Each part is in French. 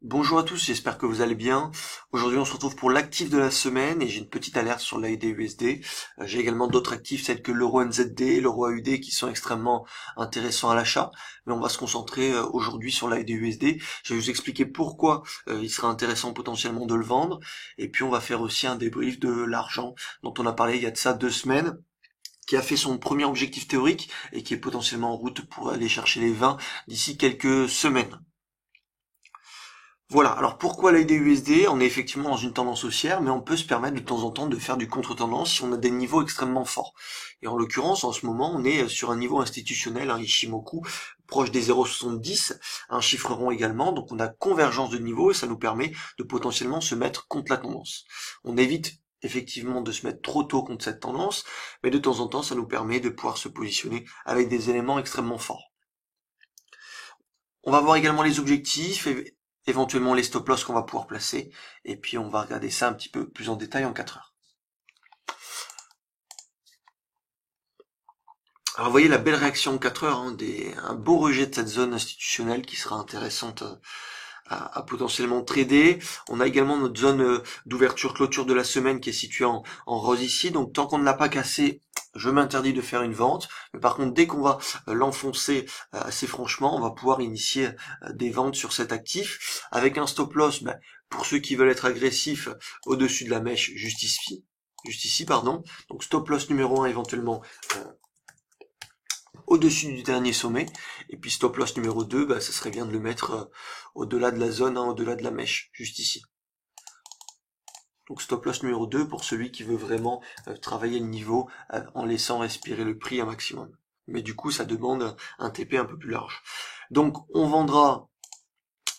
Bonjour à tous, j'espère que vous allez bien. Aujourd'hui on se retrouve pour l'actif de la semaine et j'ai une petite alerte sur l'AUD USD. J'ai également d'autres actifs tels que l'euro NZD, l'euro AUD qui sont extrêmement intéressants à l'achat. Mais on va se concentrer aujourd'hui sur l'AUD USD. Je vais vous expliquer pourquoi il sera intéressant potentiellement de le vendre. Et puis on va faire aussi un débrief de l'argent dont on a parlé il y a de ça 2 semaines, qui a fait son premier objectif théorique et qui est potentiellement en route pour aller chercher les 20 d'ici quelques semaines. Voilà, alors pourquoi l'AUD USD? On est effectivement dans une tendance haussière, mais on peut se permettre de temps en temps de faire du contre-tendance si on a des niveaux extrêmement forts. Et en l'occurrence, en ce moment, on est sur un niveau institutionnel, un Ichimoku, proche des 0,70, un chiffre rond également, donc on a convergence de niveaux et ça nous permet de potentiellement se mettre contre la tendance. On évite effectivement de se mettre trop tôt contre cette tendance, mais de temps en temps, ça nous permet de pouvoir se positionner avec des éléments extrêmement forts. On va voir également les objectifs et éventuellement les stop loss qu'on va pouvoir placer. Et puis on va regarder ça un petit peu plus en détail en 4 heures. Alors vous voyez la belle réaction en 4 heures, un beau rejet de cette zone institutionnelle qui sera intéressante à potentiellement trader. On a également notre zone d'ouverture-clôture de la semaine qui est située en rose ici. Donc tant qu'on ne l'a pas cassé, je m'interdis de faire une vente. Mais par contre, dès qu'on va l'enfoncer assez franchement, on va pouvoir initier des ventes sur cet actif avec un stop loss pour ceux qui veulent être agressifs au-dessus de la mèche juste ici, pardon. Donc stop loss numéro 1 éventuellement au-dessus du dernier sommet, et puis stop loss numéro 2, ça serait bien de le mettre au-delà de la zone, au-delà de la mèche, juste ici. Donc stop loss numéro 2 pour celui qui veut vraiment travailler le niveau en laissant respirer le prix un maximum. Mais du coup, ça demande un TP un peu plus large. Donc on vendra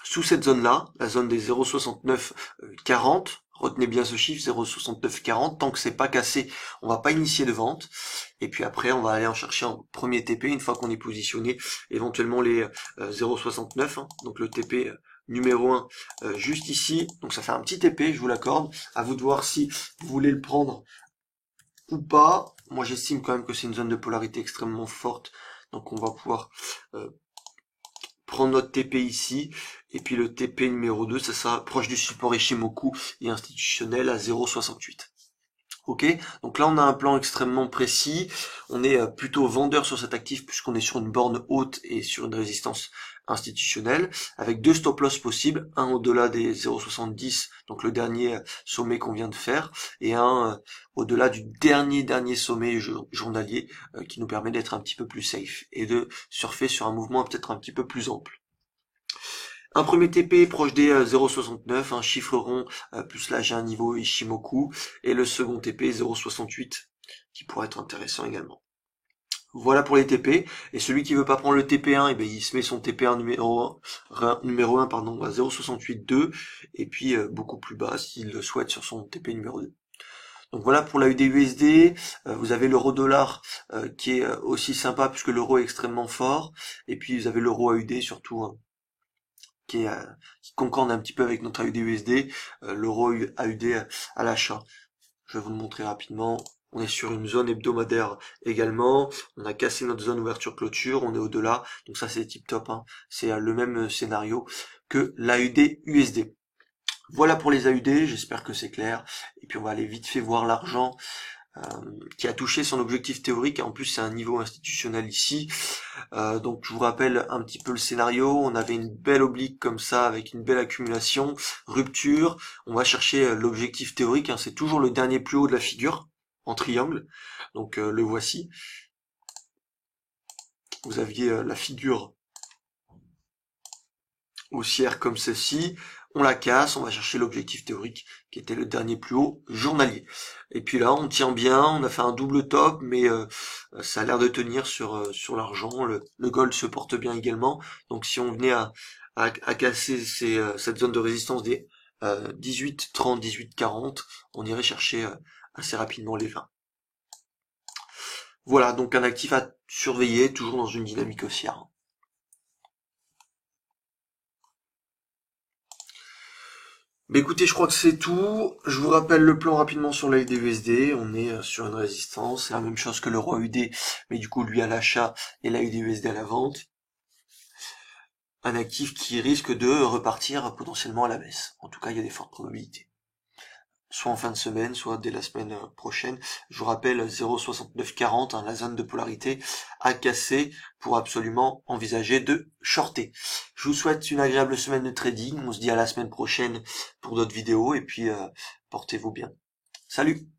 sous cette zone-là, la zone des 0,6940, retenez bien ce chiffre, 0,6940, tant que c'est pas cassé, on va pas initier de vente, et puis après on va aller en chercher un premier TP, une fois qu'on est positionné, éventuellement les 0,69, donc le TP numéro 1 juste ici, donc ça fait un petit TP, je vous l'accorde, à vous de voir si vous voulez le prendre ou pas. Moi j'estime quand même que c'est une zone de polarité extrêmement forte, donc on va pouvoir prendre notre TP ici, et puis le TP numéro 2, ça sera proche du support Ichimoku et institutionnel à 0,68. Ok, donc là on a un plan extrêmement précis, on est plutôt vendeur sur cet actif puisqu'on est sur une borne haute et sur une résistance institutionnelle, avec deux stop loss possibles, un au-delà des 0,70, donc le dernier sommet qu'on vient de faire, et un au-delà du dernier sommet journalier qui nous permet d'être un petit peu plus safe et de surfer sur un mouvement peut-être un petit peu plus ample. Un premier TP proche des 0,69, un chiffre rond, plus là j'ai un niveau Ichimoku, et le second TP 0,68, qui pourrait être intéressant également. Voilà pour les TP, et celui qui veut pas prendre le TP1, il se met son TP1 numéro 1 pardon, à 0,68,2, et puis beaucoup plus bas s'il le souhaite sur son TP numéro 2. Donc voilà pour la USD, vous avez l'euro dollar qui est aussi sympa puisque l'euro est extrêmement fort, et puis vous avez l'euro AUD surtout, qui concorde un petit peu avec notre AUD-USD, l'euro AUD à l'achat. Je vais vous le montrer rapidement. On est sur une zone hebdomadaire également. On a cassé notre zone ouverture-clôture. On est au-delà. Donc ça, c'est tip top. C'est le même scénario que l'AUD-USD. Voilà pour les AUD. J'espère que c'est clair. Et puis on va aller vite fait voir l'argent qui a touché son objectif théorique. En plus, c'est un niveau institutionnel ici. Donc je vous rappelle un petit peu le scénario. On avait une belle oblique comme ça avec une belle accumulation, rupture. On va chercher l'objectif théorique. C'est toujours le dernier plus haut de la figure en triangle. Donc le voici. Vous aviez la figure haussière comme ceci. On la casse, on va chercher l'objectif théorique qui était le dernier plus haut journalier. Et puis là, on tient bien, on a fait un double top, mais ça a l'air de tenir sur l'argent. Le gold se porte bien également. Donc si on venait à casser cette zone de résistance des 18, 30, 18, 40, on irait chercher assez rapidement les 20. Voilà, donc un actif à surveiller, toujours dans une dynamique haussière. Écoutez, je crois que c'est tout. Je vous rappelle le plan rapidement sur l'AUD-USD. On est sur une résistance. C'est la même chose que l'euro AUD, mais du coup lui à l'achat et l'AUD-USD à la vente. un actif qui risque de repartir potentiellement à la baisse. En tout cas, il y a des fortes probabilités. Soit en fin de semaine, soit dès la semaine prochaine. Je vous rappelle 0,6940, la zone de polarité à casser pour absolument envisager de shorter. Je vous souhaite une agréable semaine de trading. On se dit à la semaine prochaine pour d'autres vidéos et puis portez-vous bien. Salut!